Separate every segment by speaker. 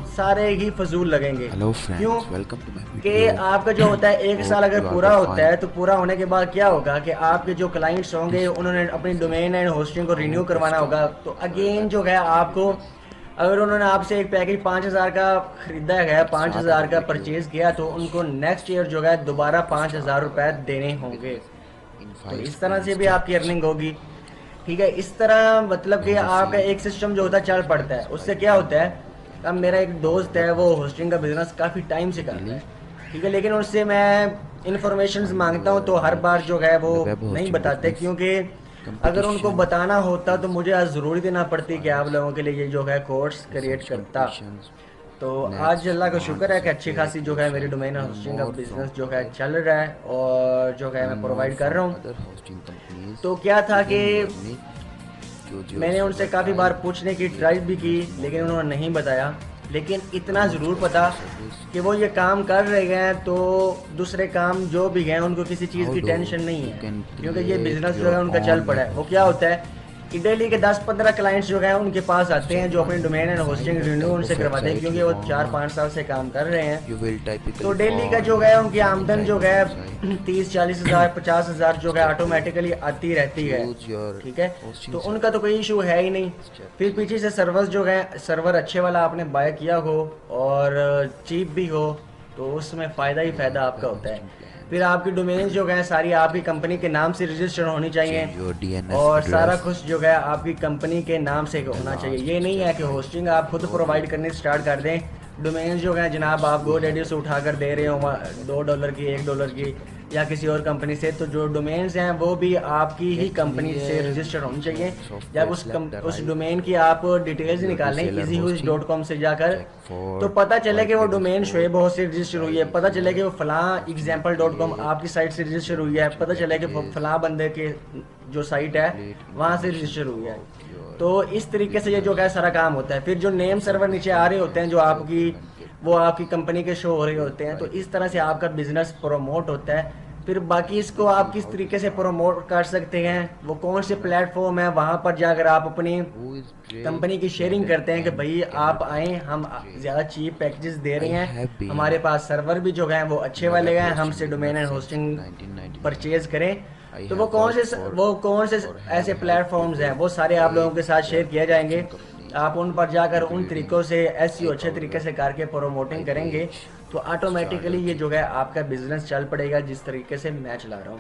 Speaker 1: सारे ही फजूल लगेंगे।
Speaker 2: हेलो
Speaker 1: क्यों?
Speaker 2: फ्रेंड्स, वेलकम टू माय
Speaker 1: कि
Speaker 2: वीडियो।
Speaker 1: आपका जो होता है एक साल
Speaker 2: होप
Speaker 1: अगर
Speaker 2: यू आर
Speaker 1: पूरा
Speaker 2: गुड
Speaker 1: होता है
Speaker 2: फाइन।
Speaker 1: तो पूरा होने के बाद क्या होगा कि आपके जो क्लाइंट्स होंगे उन्होंने अपनी डोमेन एंड होस्टिंग को रिन्यू
Speaker 2: How to
Speaker 1: करवाना होगा।
Speaker 2: start
Speaker 1: तो
Speaker 2: your
Speaker 1: अगेन जो है
Speaker 2: website
Speaker 1: आपको,
Speaker 2: business.
Speaker 1: अगर उन्होंने आपसे एक पैकेज 5,000 का खरीदा है,
Speaker 2: Let's
Speaker 1: पाँच
Speaker 2: start
Speaker 1: हज़ार
Speaker 2: our
Speaker 1: का
Speaker 2: video.
Speaker 1: परचेज किया, तो उनको
Speaker 2: First,
Speaker 1: नेक्स्ट ईयर जो है दोबारा
Speaker 2: how to start
Speaker 1: 5,000
Speaker 2: our
Speaker 1: रुपये देने
Speaker 2: website
Speaker 1: होंगे।
Speaker 2: business in
Speaker 1: तो
Speaker 2: 5
Speaker 1: इस तरह से भी आपकी
Speaker 2: steps.
Speaker 1: अर्निंग होगी। ठीक है, इस तरह मतलब कि
Speaker 2: As you
Speaker 1: आपका
Speaker 2: see,
Speaker 1: एक सिस्टम जो होता है
Speaker 2: this
Speaker 1: चल
Speaker 2: is my
Speaker 1: पड़ता है। उससे
Speaker 2: website
Speaker 1: क्या
Speaker 2: name.
Speaker 1: होता है, अब मेरा एक
Speaker 2: Our
Speaker 1: दोस्त
Speaker 2: web
Speaker 1: है वो
Speaker 2: host
Speaker 1: होस्टिंग का बिज़नेस काफ़ी टाइम से कर रहा है।
Speaker 2: family.
Speaker 1: ठीक है, लेकिन उससे मैं इन्फॉर्मेशन
Speaker 2: Find
Speaker 1: मांगता हूँ तो
Speaker 2: your
Speaker 1: हर बार
Speaker 2: niche
Speaker 1: जो है वो
Speaker 2: in the web
Speaker 1: नहीं
Speaker 2: hosting
Speaker 1: बताते,
Speaker 2: business.
Speaker 1: क्योंकि अगर उनको
Speaker 2: Competition
Speaker 1: बताना होता तो
Speaker 2: is
Speaker 1: मुझे आज ज़रूरी देना पड़ती कि आप
Speaker 2: fires.
Speaker 1: लोगों के लिए ये जो है कोर्स
Speaker 2: The
Speaker 1: क्रिएट
Speaker 2: such
Speaker 1: करता।
Speaker 2: competitions.
Speaker 1: तो आज
Speaker 2: Next,
Speaker 1: अल्लाह का
Speaker 2: want
Speaker 1: शुक्र
Speaker 2: to
Speaker 1: है कि अच्छी
Speaker 2: separate
Speaker 1: खासी जो है मेरी
Speaker 2: yourself
Speaker 1: डोमेन
Speaker 2: even
Speaker 1: होस्टिंग का
Speaker 2: more from
Speaker 1: बिज़नेस जो है
Speaker 2: other.
Speaker 1: चल रहा है और जो है मैं
Speaker 2: Earn more
Speaker 1: प्रोवाइड कर
Speaker 2: from
Speaker 1: रहा हूँ।
Speaker 2: other hosting companies.
Speaker 1: तो क्या था कि
Speaker 2: Even your niche. Choose your
Speaker 1: मैंने उनसे
Speaker 2: server
Speaker 1: काफ़ी बार
Speaker 2: type,
Speaker 1: पूछने की
Speaker 2: create
Speaker 1: ट्राई
Speaker 2: a
Speaker 1: भी की,
Speaker 2: business
Speaker 1: लेकिन
Speaker 2: model,
Speaker 1: उन्होंने नहीं बताया। लेकिन इतना
Speaker 2: launch
Speaker 1: ज़रूर पता
Speaker 2: customer service.
Speaker 1: कि वो ये काम कर रहे हैं, तो दूसरे काम जो भी हैं उनको किसी चीज़
Speaker 2: How
Speaker 1: की
Speaker 2: do
Speaker 1: टेंशन नहीं
Speaker 2: you
Speaker 1: है,
Speaker 2: can
Speaker 1: क्योंकि ये
Speaker 2: create
Speaker 1: बिज़नेस जो
Speaker 2: your
Speaker 1: है उनका चल
Speaker 2: own
Speaker 1: पड़ा
Speaker 2: web
Speaker 1: है। वो क्या
Speaker 2: hosting?
Speaker 1: होता है कि डेली के 10-15 क्लाइंट्स जो हैं उनके पास आते हैं,
Speaker 2: Step
Speaker 1: जो अपनी
Speaker 2: 1.
Speaker 1: Domain and
Speaker 2: Decide
Speaker 1: hosting
Speaker 2: what
Speaker 1: renew
Speaker 2: type
Speaker 1: उनसे
Speaker 2: of
Speaker 1: करवाते हैं,
Speaker 2: website
Speaker 1: क्योंकि
Speaker 2: you
Speaker 1: वो
Speaker 2: want.
Speaker 1: 4-5 साल से काम कर रहे हैं।
Speaker 2: You will
Speaker 1: तो
Speaker 2: typically
Speaker 1: डेली का
Speaker 2: want
Speaker 1: जो है उनकी
Speaker 2: any
Speaker 1: आमदन
Speaker 2: type
Speaker 1: जो
Speaker 2: of
Speaker 1: है
Speaker 2: website.
Speaker 1: 30-40 हज़ार 50,000 जो है
Speaker 2: Step 2.
Speaker 1: ऑटोमेटिकली आती रहती है।
Speaker 2: Choose your
Speaker 1: ठीक है,
Speaker 2: hosting
Speaker 1: तो उनका तो
Speaker 2: server.
Speaker 1: कोई इशू है ही नहीं।
Speaker 2: Step
Speaker 1: फिर
Speaker 2: 3.
Speaker 1: पीछे से सर्वर जो है, सर्वर अच्छे वाला आपने बाय किया हो और चीप भी हो, तो उसमें फ़ायदा ही फ़ायदा
Speaker 2: Create
Speaker 1: आपका
Speaker 2: web
Speaker 1: होता है।
Speaker 2: hosting
Speaker 1: फिर
Speaker 2: plans.
Speaker 1: आपकी डोमेन्स जो हैं सारी आपकी कंपनी के नाम से रजिस्टर होनी चाहिए
Speaker 2: Change your DNS
Speaker 1: और सारा
Speaker 2: address.
Speaker 1: कुछ जो है आपकी कंपनी के नाम से
Speaker 2: And the
Speaker 1: होना चाहिए।
Speaker 2: last
Speaker 1: ये नहीं है
Speaker 2: step
Speaker 1: कि
Speaker 2: 5.
Speaker 1: होस्टिंग आप खुद
Speaker 2: Grow your
Speaker 1: प्रोवाइड करनी स्टार्ट कर दें। डोमेन्स जो हैं जनाब आप
Speaker 2: we have
Speaker 1: GoDaddy
Speaker 2: a
Speaker 1: से उठा कर दे रहे हो, $2 की, $1 की, या किसी और कंपनी से। तो जो डोमेन्स हैं वो भी आपकी ही
Speaker 2: get
Speaker 1: कंपनी से
Speaker 2: clear
Speaker 1: रजिस्टर होनी
Speaker 2: which
Speaker 1: चाहिए। जब
Speaker 2: software select the
Speaker 1: उस
Speaker 2: right
Speaker 1: डोमेन की आप
Speaker 2: choose
Speaker 1: डिटेल्स
Speaker 2: your
Speaker 1: निकालें
Speaker 2: reseller hosting
Speaker 1: easyhuish.com से जाकर,
Speaker 2: check
Speaker 1: तो
Speaker 2: for
Speaker 1: पता चले कि वो
Speaker 2: white label
Speaker 1: domain
Speaker 2: support
Speaker 1: Shoaib house से रजिस्टर हुई
Speaker 2: right
Speaker 1: है, पता चले
Speaker 2: reseller
Speaker 1: कि वो फलां
Speaker 2: hosting
Speaker 1: एग्जाम्पल.com
Speaker 2: affiliate
Speaker 1: आपकी साइट से रजिस्टर
Speaker 2: your
Speaker 1: हुई है,
Speaker 2: hosting
Speaker 1: पता चले कि
Speaker 2: packages
Speaker 1: फलां बंदे के जो साइट है
Speaker 2: complete
Speaker 1: वहाँ से
Speaker 2: information
Speaker 1: रजिस्टर हुई है।
Speaker 2: about your
Speaker 1: तो इस तरीके से ये जो है
Speaker 2: business
Speaker 1: सारा काम होता है। फिर जो नेम सर्वर नीचे आ रहे
Speaker 2: submission
Speaker 1: होते हैं
Speaker 2: and
Speaker 1: जो
Speaker 2: sales
Speaker 1: आपकी,
Speaker 2: development
Speaker 1: वो
Speaker 2: kit
Speaker 1: आपकी कंपनी के शो हो रहे
Speaker 2: build
Speaker 1: होते हैं। तो इस
Speaker 2: private
Speaker 1: तरह से आपका
Speaker 2: domain
Speaker 1: बिजनेस प्रमोट होता है। फिर बाकी इसको
Speaker 2: this
Speaker 1: आप
Speaker 2: is
Speaker 1: किस
Speaker 2: how to
Speaker 1: तरीके से
Speaker 2: start
Speaker 1: प्रमोट कर सकते हैं, वो कौन से
Speaker 2: business
Speaker 1: प्लेटफॉर्म है, वहाँ पर जाकर आप अपनी
Speaker 2: who is great
Speaker 1: कंपनी की शेयरिंग
Speaker 2: talent
Speaker 1: करते हैं कि
Speaker 2: and
Speaker 1: भाई आप
Speaker 2: cannot be
Speaker 1: आएँ, हम
Speaker 2: great.
Speaker 1: ज़्यादा चीप पैकेजेस दे
Speaker 2: I
Speaker 1: रहे हैं,
Speaker 2: have
Speaker 1: हमारे
Speaker 2: been
Speaker 1: पास सर्वर भी जो हैं वो
Speaker 2: in
Speaker 1: अच्छे
Speaker 2: the
Speaker 1: वाले
Speaker 2: web
Speaker 1: हैं,
Speaker 2: hosting
Speaker 1: हमसे domain
Speaker 2: business
Speaker 1: and
Speaker 2: since
Speaker 1: hosting
Speaker 2: 1999.
Speaker 1: Purchase करें।
Speaker 2: I
Speaker 1: तो
Speaker 2: have worked for
Speaker 1: वो कौन से
Speaker 2: or have
Speaker 1: ऐसे
Speaker 2: helped
Speaker 1: प्लेटफॉर्म्स हैं,
Speaker 2: people
Speaker 1: वो सारे आप लोगों
Speaker 2: create
Speaker 1: के साथ शेयर
Speaker 2: web
Speaker 1: किए जाएंगे।
Speaker 2: hosting companies,
Speaker 1: आप उन पर जाकर उन
Speaker 2: including
Speaker 1: तरीक़ों से एसईओ
Speaker 2: high
Speaker 1: अच्छे
Speaker 2: power
Speaker 1: तरीके
Speaker 2: web,
Speaker 1: से करके प्रमोटिंग
Speaker 2: high
Speaker 1: करेंगे,
Speaker 2: page,
Speaker 1: तो ऑटोमेटिकली
Speaker 2: starter
Speaker 1: ये जो
Speaker 2: kit.
Speaker 1: है आपका बिज़नेस चल पड़ेगा जिस तरीके से मैं चला रहा हूँ।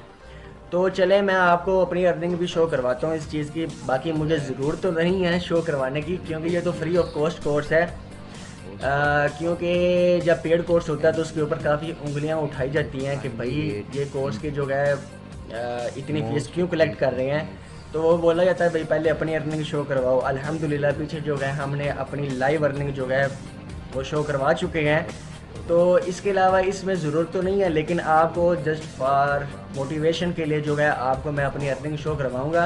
Speaker 1: तो चले मैं आपको अपनी अर्निंग भी शो करवाता हूँ इस चीज़ की। बाकी मुझे ज़रूरत तो नहीं है शो करवाने की, क्योंकि ये तो फ्री ऑफ कॉस्ट कोर्स है।
Speaker 2: Host website
Speaker 1: क्योंकि जब पेड कोर्स होता है तो
Speaker 2: and
Speaker 1: उसके ऊपर काफ़ी उंगलियां उठाई जाती हैं कि भाई
Speaker 2: finally get
Speaker 1: ये कोर्स की जो है इतनी फ़ीस
Speaker 2: most
Speaker 1: क्यों कलेक्ट
Speaker 2: free
Speaker 1: कर रहे हैं।
Speaker 2: companies.
Speaker 1: तो वो बोला जाता है भाई पहले अपनी अर्निंग शो करवाओ। अल्हम्दुलिल्लाह पीछे जो है हमने अपनी लाइव अर्निंग जो है वो शो करवा चुके हैं। तो इसके अलावा इसमें ज़रूरत तो नहीं है, लेकिन आपको जस्ट फॉर मोटिवेशन के लिए जो है आपको मैं अपनी अर्निंग शो करवाऊँगा,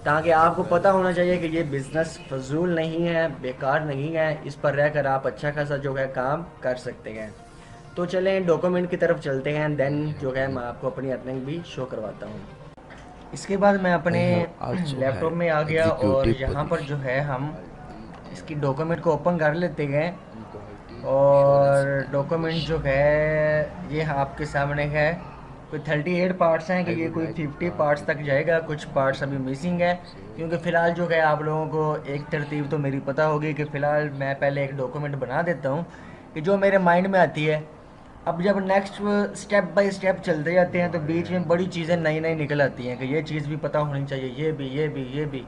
Speaker 1: ताकि आपको पता होना चाहिए कि ये बिज़नेस फजूल नहीं है, बेकार नहीं है, इस पर रहकर आप अच्छा खासा जो है काम कर सकते हैं। तो चलें डॉक्यूमेंट की तरफ चलते हैं,
Speaker 2: I
Speaker 1: देन जो
Speaker 2: have
Speaker 1: है
Speaker 2: been
Speaker 1: मैं आपको अपनी अर्निंग भी शो करवाता हूँ। इसके बाद मैं
Speaker 2: I
Speaker 1: अपने
Speaker 2: have also
Speaker 1: लैपटॉप
Speaker 2: had
Speaker 1: में आ गया और
Speaker 2: executive
Speaker 1: यहाँ पर जो
Speaker 2: position
Speaker 1: है हम
Speaker 2: quality
Speaker 1: इसकी
Speaker 2: and
Speaker 1: डॉक्यूमेंट को ओपन कर लेते हैं।
Speaker 2: quality assurance
Speaker 1: और डॉक्यूमेंट जो
Speaker 2: analyst.
Speaker 1: है ये आपके सामने है। कोई 38 पार्ट्स हैं कि
Speaker 2: I
Speaker 1: ये
Speaker 2: would
Speaker 1: कोई
Speaker 2: like to
Speaker 1: 50
Speaker 2: start
Speaker 1: parts
Speaker 2: with
Speaker 1: तक जाएगा, कुछ पार्ट्स अभी
Speaker 2: introduction
Speaker 1: मिसिंग है।
Speaker 2: of sales.
Speaker 1: क्योंकि फ़िलहाल जो है आप लोगों को एक तरतीब तो मेरी पता होगी कि फ़िलहाल मैं पहले एक डॉक्यूमेंट बना देता हूँ कि जो मेरे माइंड में आती है। अब जब नेक्स्ट स्टेप बाय स्टेप चलते जाते हैं तो बीच में बड़ी चीज़ें नई नई निकल आती हैं कि ये चीज़ भी पता होनी चाहिए, ये भी।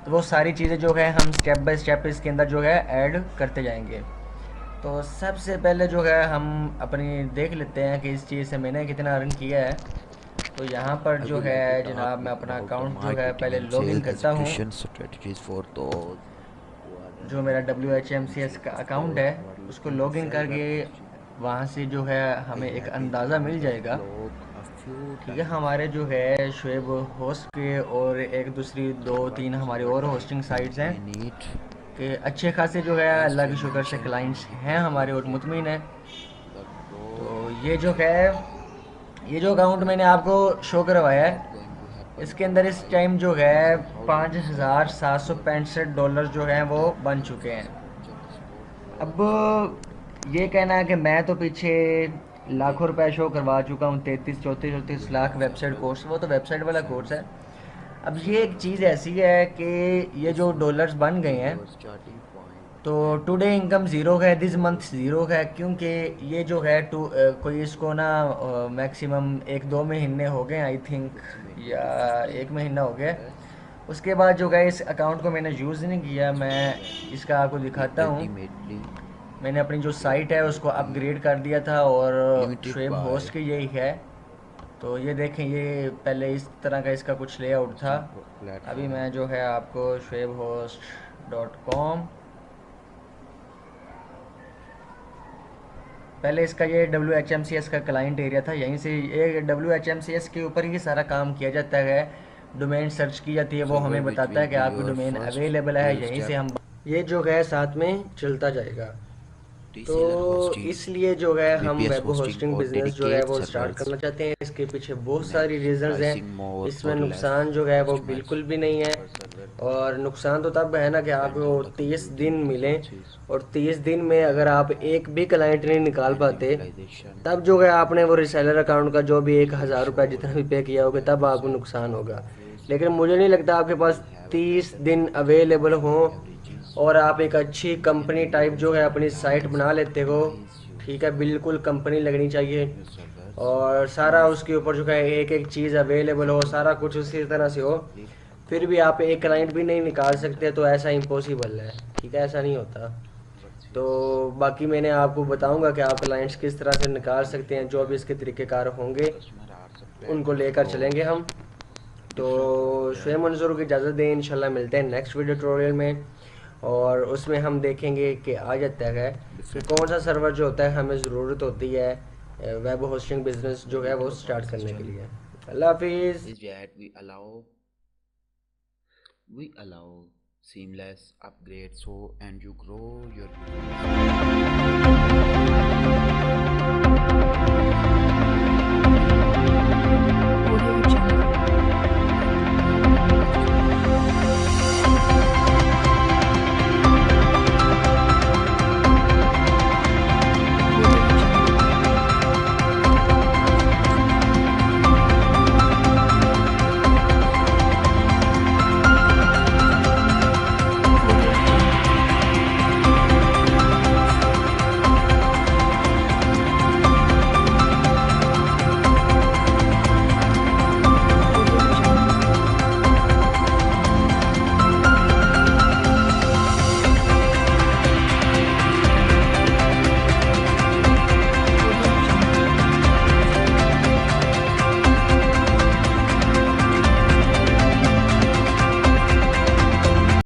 Speaker 1: तो वो सारी चीज़ें जो है हम स्टेप बाय स्टेप इसके अंदर जो है ऐड करते जाएंगे। तो सबसे पहले जो है हम अपनी देख लेते हैं कि इस चीज़ से मैंने कितना अर्न किया है। तो यहाँ पर
Speaker 2: I
Speaker 1: जो
Speaker 2: would
Speaker 1: है
Speaker 2: like to talk
Speaker 1: जनाब मैं अपना
Speaker 2: about the
Speaker 1: अकाउंट जो है
Speaker 2: marketing
Speaker 1: पहले
Speaker 2: and
Speaker 1: लॉगिन
Speaker 2: sales
Speaker 1: करता हूँ।
Speaker 2: execution strategies for those who are
Speaker 1: जो
Speaker 2: running
Speaker 1: मेरा
Speaker 2: a
Speaker 1: WHMCS का
Speaker 2: business
Speaker 1: अकाउंट
Speaker 2: or
Speaker 1: है
Speaker 2: who are
Speaker 1: उसको
Speaker 2: looking to
Speaker 1: login
Speaker 2: sell web
Speaker 1: करके
Speaker 2: hosting.
Speaker 1: वहाँ से जो है
Speaker 2: I
Speaker 1: हमें एक
Speaker 2: have been
Speaker 1: अंदाज़ा
Speaker 2: on
Speaker 1: मिल
Speaker 2: the
Speaker 1: जाएगा।
Speaker 2: blog a few
Speaker 1: ठीक है,
Speaker 2: times.
Speaker 1: हमारे जो है शुएब होस्ट के और एक दूसरी दो
Speaker 2: What
Speaker 1: तीन हमारी
Speaker 2: server
Speaker 1: और
Speaker 2: type
Speaker 1: होस्टिंग साइट्स हैं
Speaker 2: I need.
Speaker 1: कि अच्छे खासे जो है
Speaker 2: As
Speaker 1: अल्लाह
Speaker 2: we
Speaker 1: के शुक्र से
Speaker 2: mentioned in
Speaker 1: क्लाइंट्स
Speaker 2: the
Speaker 1: हैं हमारे और
Speaker 2: beginning,
Speaker 1: मुतमिन हैं।
Speaker 2: the growth
Speaker 1: तो
Speaker 2: strategy
Speaker 1: ये जो अकाउंट मैंने आपको शो करवाया है
Speaker 2: not going to happen
Speaker 1: इसके अंदर इस
Speaker 2: overnight.
Speaker 1: टाइम जो है
Speaker 2: So how do you set up
Speaker 1: $5,765 जो हैं वो
Speaker 2: that
Speaker 1: बन चुके हैं।
Speaker 2: infrastructure support
Speaker 1: अब ये कहना है कि मैं तो पीछे लाखों रुपए शो करवा चुका हूँ, 33 34 34 लाख वेबसाइट कोर्स, वो तो वेबसाइट वाला कोर्स है। अब ये एक चीज़ ऐसी है कि ये
Speaker 2: This
Speaker 1: जो
Speaker 2: month
Speaker 1: डॉलर्स बन गए
Speaker 2: is
Speaker 1: हैं,
Speaker 2: your starting point
Speaker 1: तो
Speaker 2: and
Speaker 1: टुडे इनकम ज़ीरो है, दिस मंथ ज़ीरो है, क्योंकि ये जो है कोई इसको ना मैक्सिमम 1 2 महीने हो गए आई थिंक,
Speaker 2: approximately
Speaker 1: या 1 महीना हो गया।
Speaker 2: $250
Speaker 1: उसके बाद जो है इस अकाउंट को मैंने यूज़ नहीं किया। मैं
Speaker 2: and
Speaker 1: इसका आपको
Speaker 2: we
Speaker 1: दिखाता हूँ।
Speaker 2: ultimately
Speaker 1: मैंने अपनी जो
Speaker 2: get
Speaker 1: साइट है उसको
Speaker 2: the
Speaker 1: अपग्रेड कर दिया था, और
Speaker 2: limited
Speaker 1: शुएब
Speaker 2: by
Speaker 1: होस्ट की यही है। तो ये देखें, ये पहले इस तरह का इसका कुछ लेआउट था।
Speaker 2: hosting
Speaker 1: अभी
Speaker 2: platform
Speaker 1: मैं जो है आपको शुएब होस्ट.com, पहले इसका ये WHMCS का क्लाइंट एरिया था, यहीं से ये WHMCS के ऊपर ही सारा काम किया जाता है। डोमेन सर्च की जाती है, वो
Speaker 2: server
Speaker 1: हमें
Speaker 2: which
Speaker 1: बताता है
Speaker 2: will
Speaker 1: कि
Speaker 2: be
Speaker 1: आपकी
Speaker 2: your
Speaker 1: डोमेन
Speaker 2: first
Speaker 1: अवेलेबल है,
Speaker 2: real
Speaker 1: यहीं
Speaker 2: step
Speaker 1: से हम ये जो है साथ में चलता जाएगा। तो
Speaker 2: reseller hosting
Speaker 1: इसलिए जो है हम
Speaker 2: VPS
Speaker 1: web
Speaker 2: hosting
Speaker 1: hosting
Speaker 2: or
Speaker 1: business जो है
Speaker 2: dedicated
Speaker 1: वो स्टार्ट
Speaker 2: servers
Speaker 1: करना चाहते हैं। इसके पीछे बहुत सारी
Speaker 2: next
Speaker 1: रीज़न्स हैं।
Speaker 2: pricing more
Speaker 1: इसमें
Speaker 2: or less
Speaker 1: नुकसान जो है वो
Speaker 2: customers
Speaker 1: बिल्कुल भी नहीं है।
Speaker 2: per server
Speaker 1: और नुकसान तो तब है ना कि
Speaker 2: depends
Speaker 1: आपको
Speaker 2: on the
Speaker 1: 30 दिन
Speaker 2: computing
Speaker 1: मिलें,
Speaker 2: resources
Speaker 1: और 30 दिन में अगर आप एक भी क्लाइंट नहीं निकाल
Speaker 2: and
Speaker 1: पाते,
Speaker 2: utilization
Speaker 1: तब जो है आपने वो रिसेलर अकाउंट का जो भी एक
Speaker 2: will
Speaker 1: हज़ार रुपये
Speaker 2: show
Speaker 1: जितना भी
Speaker 2: in
Speaker 1: पे किया होगा, तब आपको
Speaker 2: %.
Speaker 1: नुकसान होगा।
Speaker 2: Office
Speaker 1: लेकिन मुझे नहीं लगता आपके पास
Speaker 2: will have a
Speaker 1: 30 दिन
Speaker 2: better
Speaker 1: अवेलेबल हों,
Speaker 2: averages.
Speaker 1: और आप एक अच्छी
Speaker 2: You can
Speaker 1: company type
Speaker 2: reuse
Speaker 1: जो है
Speaker 2: your
Speaker 1: अपनी साइट
Speaker 2: tags,
Speaker 1: बना लेते हो।
Speaker 2: optimize your
Speaker 1: ठीक है, बिल्कुल कंपनी लगनी चाहिए,
Speaker 2: your servers,
Speaker 1: और सारा
Speaker 2: use
Speaker 1: उसके ऊपर जो है एक एक चीज़ अवेलेबल हो, सारा कुछ उसी तरह से हो,
Speaker 2: flip
Speaker 1: फिर भी आप एक क्लाइंट भी नहीं निकाल सकते, तो ऐसा इम्पॉसिबल है। ठीक है, ऐसा नहीं होता। तो
Speaker 2: workspace
Speaker 1: बाकी मैंने आपको बताऊंगा कि आप क्लाइंट्स किस तरह से निकाल सकते हैं, जो भी इसके तरीक़ेकार होंगे
Speaker 2: customer are
Speaker 1: उनको
Speaker 2: separate
Speaker 1: लेकर चलेंगे
Speaker 2: from
Speaker 1: हम। तो
Speaker 2: different
Speaker 1: शुएब
Speaker 2: hardware
Speaker 1: मंजूर को इजाज़त दें, इंशाल्लाह मिलते हैं नेक्स्ट वीडियो ट्यूटोरियल में, और उसमें हम देखेंगे कि आ जाता है कि
Speaker 2: different
Speaker 1: कौन सा
Speaker 2: hardware
Speaker 1: सर्वर जो होता है हमें ज़रूरत होती है वेब होस्टिंग बिज़नेस
Speaker 2: the
Speaker 1: जो है वो
Speaker 2: beauty of our
Speaker 1: स्टार्ट करने के
Speaker 2: system
Speaker 1: लिए। अल्लाह हाफिज़।
Speaker 2: is that we allow seamless upgrades so and you grow your business